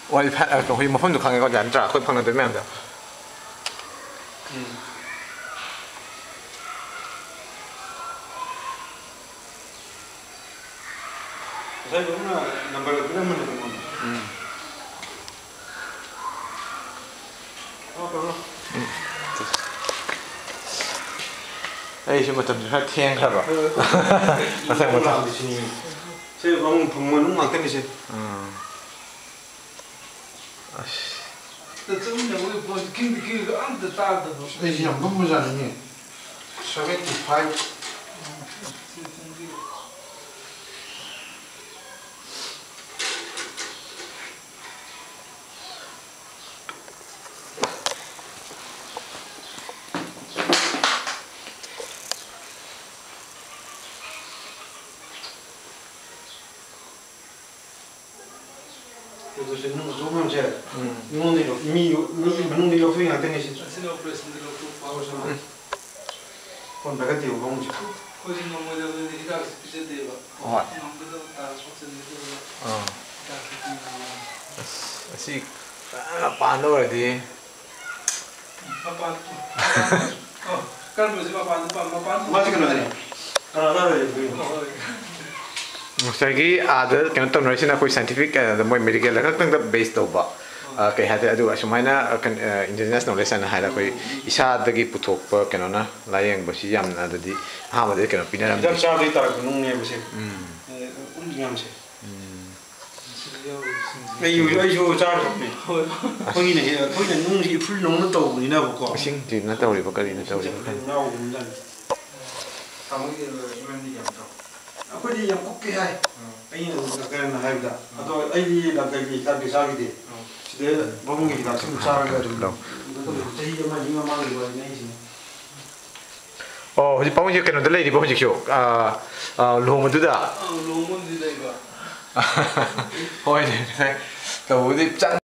ꯋꯥꯔꯤ ꯑꯩꯈꯣꯏ ꯃꯐꯝꯗꯣ ꯈꯪꯉꯦꯀꯣ ꯒ꯭ꯌꯥꯟ ꯅꯠꯇ꯭ꯔꯥ ꯑꯩꯈꯣꯏ ꯐꯪꯅꯗꯣꯏ ꯃꯌꯥꯝꯗꯣ number ꯑꯩꯁꯨ ꯃꯇꯝꯁꯨ ꯈꯔ ꯊꯦꯡꯈ꯭ꯔꯕ ꯃꯊꯪ ꯃꯊꯪ ꯁꯤ ꯐꯃꯨꯡ ꯃꯅꯨꯡ ꯉꯥꯛꯇꯅꯤꯁꯦ ꯑꯩꯁꯤ ꯌꯥꯝ ꯂꯨꯝꯕꯖꯥꯠꯅꯤꯅꯦ 75 그래서 는 조금 제 이모네로 미 문ung 요소이 같은 게 있어. 건 내가 되고 너무 좋고. 거기 너무 이다 스피드대요. 남들도 다 속선대요. ꯑꯁꯤ ꯃꯄꯥꯟꯗ ꯑꯣꯏꯔꯗꯤ ꯃꯄꯥꯟ ꯀꯔꯝꯕꯁꯤ ꯃꯄꯥꯟ ꯃꯥꯁꯤ ꯀꯩꯅꯣꯗꯅꯤ ꯉꯁꯥꯏꯒꯤ ꯑꯥꯗ ꯀꯩꯅꯣ ꯇꯧꯅꯔꯤꯁꯤꯅ ꯑꯩꯈꯣꯏ ꯁꯥꯏꯟꯇꯤꯐꯤꯛ ꯃꯣꯏ ꯃꯦꯗꯤꯀꯦꯜꯗ ꯈꯛꯇꯪꯗ ꯕꯦꯁ ꯇꯧꯕ ꯀꯩ ꯍꯥꯏꯇꯥꯔꯦ ꯑꯗꯨꯒ ꯑꯁꯨꯃꯥꯏꯅ ꯏꯟꯗꯤꯖꯤꯅꯁ ꯅꯣꯂꯦꯖ ꯍꯥꯏꯅ ꯍꯥꯏꯔ ꯑꯩꯈꯣꯏ ꯏꯁꯥꯗꯒꯤ ꯄꯨꯊꯣꯛꯄ ꯀꯩꯅꯣꯅ ꯂꯥꯌꯦꯡꯕꯁꯤ ꯌꯥꯝꯅ ꯑꯗꯨꯗꯤ ꯑꯍꯥꯟꯕꯗ ꯀꯩꯅꯣ ꯄꯤꯅꯔꯝꯃꯤ ꯍꯤꯗꯥꯛ ꯆꯥꯕꯗꯒꯤ ꯇꯥꯔꯛꯄ ꯅꯨꯡꯅꯦꯕꯁꯦ ꯃꯌꯥꯝꯁꯦ ꯑꯩꯁꯨ ꯆꯥꯔꯛꯄꯅꯦ ꯑꯩꯈꯣꯏꯅ ꯅꯨꯡꯁꯤ ꯏꯐꯨꯜ ꯅꯧꯅ ꯇꯧꯕꯅꯤꯅꯕꯀꯣ ꯏꯁꯤꯡꯗꯨꯅ ꯇꯧꯔꯤꯕ ꯀꯔꯤꯅ ꯇꯧꯔꯤꯕ ꯑꯩꯈꯣꯏꯗꯤ ꯌꯥꯝ ꯀꯨꯞꯀꯦ ꯍꯥꯏ ꯑꯩꯅ ꯗꯥꯛꯇꯔꯅ ꯍꯥꯏꯕꯗ ꯑꯗꯣ ꯑꯩꯗꯤ ꯗꯥꯛꯇꯔꯒꯤ ꯍꯤꯗꯥꯛꯇꯤ ꯆꯥꯈꯤꯗꯦ ꯁꯤꯗ ꯃꯕꯨꯡꯒꯤ ꯍꯤꯗꯥꯛ ꯁꯨꯝ ꯆꯥꯔꯒ ꯑꯗꯨꯝ ꯆꯍꯤ ꯑꯃꯅꯤ ꯃꯃꯥꯡꯒꯤ ꯋꯥꯔꯤꯅꯤ ꯑꯩꯁꯤꯅꯦ ꯑꯣ ꯍꯧꯖꯤꯛ ꯄꯥꯕꯨꯡꯁꯦ ꯀꯩꯅꯣꯗ ꯂꯩꯔꯤꯕ ꯍꯧꯖꯤꯛꯁꯨ ꯂꯨꯍꯣꯡꯕꯗꯨꯗ ꯂꯨꯍꯣꯡꯕꯗꯨꯗ ꯂꯩꯕ ꯍꯣꯏꯅꯦ ꯇꯧꯕꯗꯤ